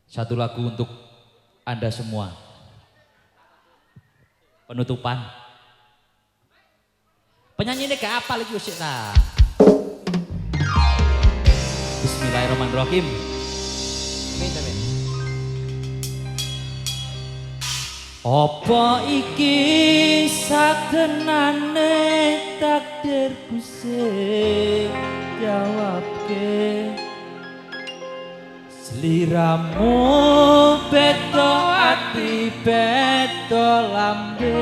Satu lagu untuk Anda semua. Penutupan. Penyanyi ini gak apa lagi usik ta. Bismillahirrahmanirrahim. Apa iki sakenane takdirku sing jawabke. Sliramu beto ati beto lambe.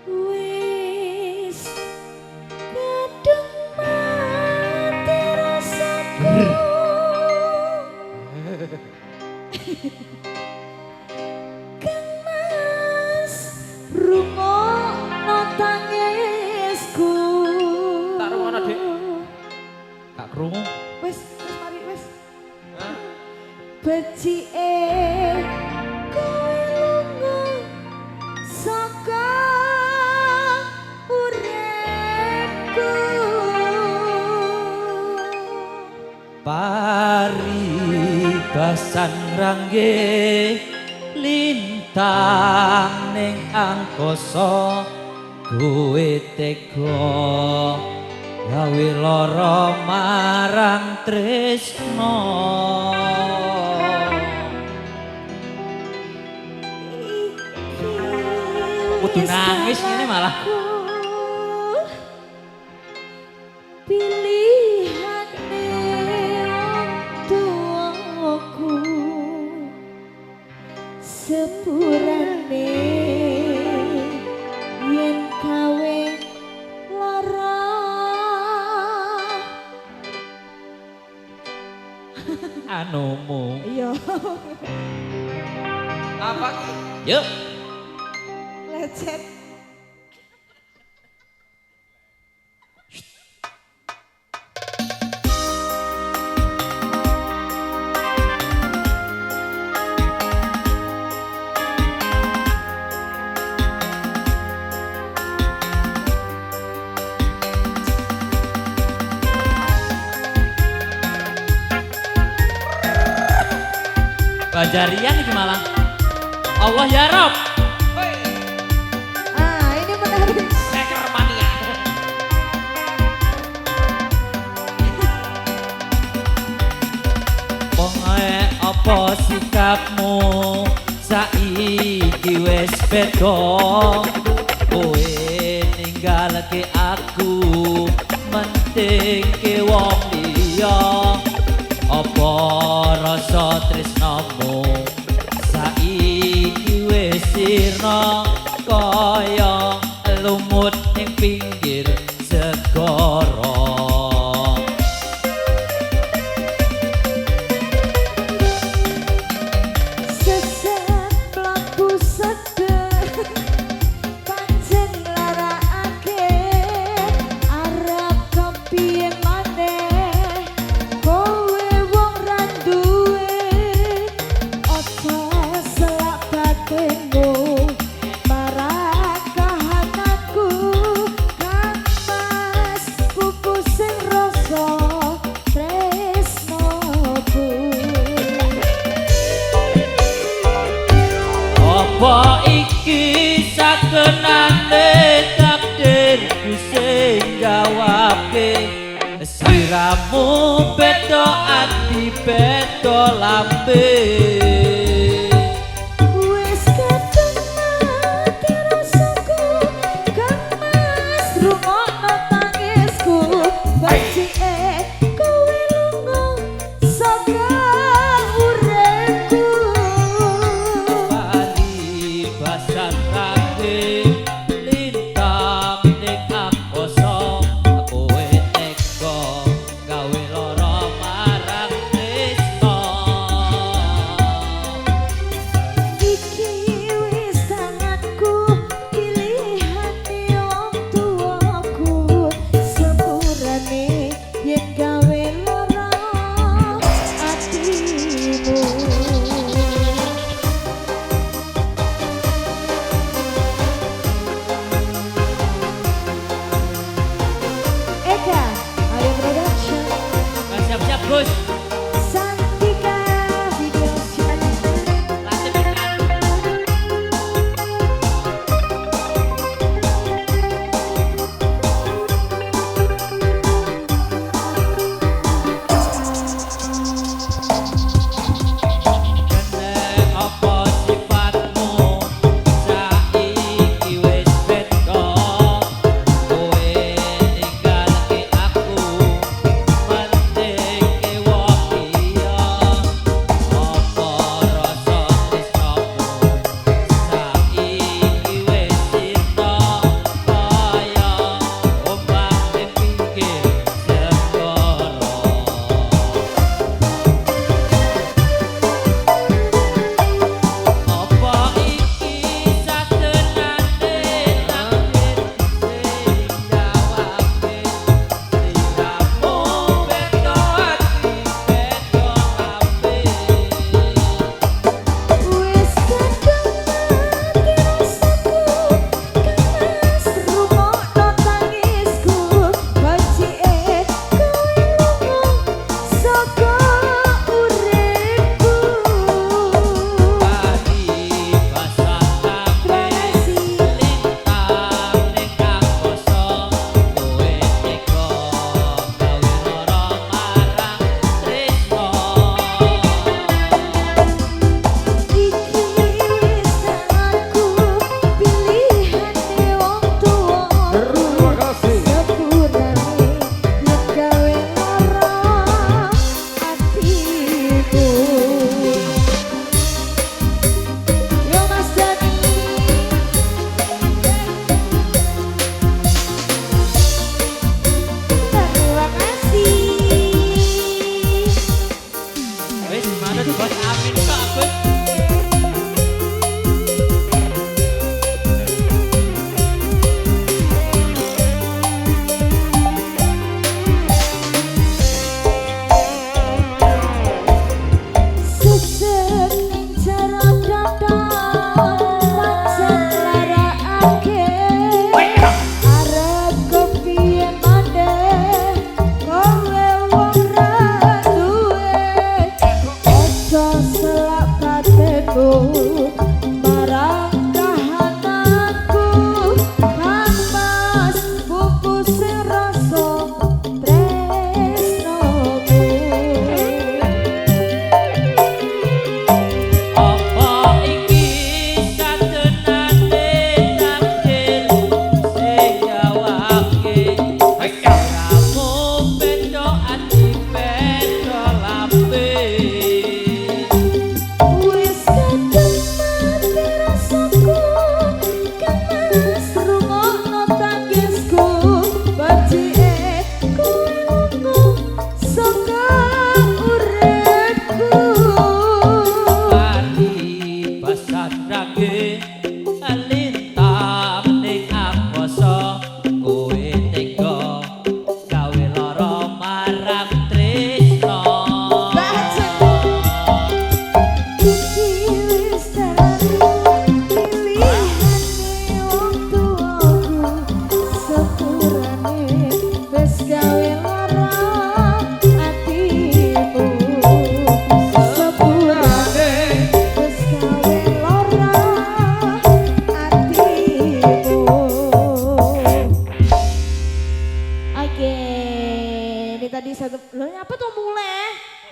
Wis kadung mati rasaku. Kang Mas rungokno tangisku. Tak rungono, Dik. Gak krungu. Wis mari wis. Becike kowe lunga saka uripku. Paribasan rangge lintang ning angkasa kowe tega gawe lara marang tresno. Kudu nangis ngene malah. Pilihane wong tuaku sepurane yen kawe lara. Anumu. Iya. Apa ki? Yuk. Lecet. Bajarian iki malah. Allah ya Rob. Ah, ini menarik. Sekermania. Pokoke apa sikapmu saiki wis beda. Kowe ninggalke aku mentingke wong liya. Apa rasa tresnamu saiki wis sirna kaya lumut ning pinggir segara. Sesat mlaku sedeh pancen larakake arep kepiye maneh kowe wong ra duwe aja selak batinmu marang kahananku Kang Mas pupusin rasa tresnoku. Apa iki sakenane takdirku sing jawabke. Sliramu beda ati beda lambe. Wis kadung mati rasaku Kang Mas rungokno tangisku. Becike kowe lunga saka uripku. Paribasan rangge lintang ning angkasa kowe tega gawe lara marang tresno. Iki wis tanganku pilihane wong tuaku sepurane yen gawe lara atimu. Eka, Ayo Production. Siap-siap. Gus Santika video channel. latih ikan. Keneng apa sifatmu saiki wis beda kowe ninggalke aku mendeke wong liya apa rasa tresnamu saiki wis cinta kaya ombak ning pinggir segara. Apa iki satenane takdir sing gawape sliramu beda ati beda ape. Wis kadang rasaku kemas rungokno tangisku bajike kowe lunga saka uripku. Pagi basah kabeh lintang ning kakoso kowe tega gawe lara marang tresno. Iki wis aku pilihane wong tuwa. Terima kasih. Sepurane yen gawe lara atiku. Yo Mas Dani. Terima kasih. Wis manut bos Amin kok Gus. Sesek ning jero dadan pancen larakake. Arep kepiye maneh kowe wong ra duwe. Ojo selak batinmu marang kahananku. Kang Mas bungkus rasa tresnomu. Apa iki satenane takdir sing gawake sliramu beda ati beda lape. Wis kadang mati rasaku kemas rungokno tangisku bajike kowe lunga saka uripku. Mari basah range lintang ning akoso kowe tega gawe lara marang tresno. Iki wis pilihane wong tuwaku. Sepurane wis gawe lara atimu. Sepurane wis gawe lara atimu. Oke, ini tadi satu. Loh, apa tuh mulai?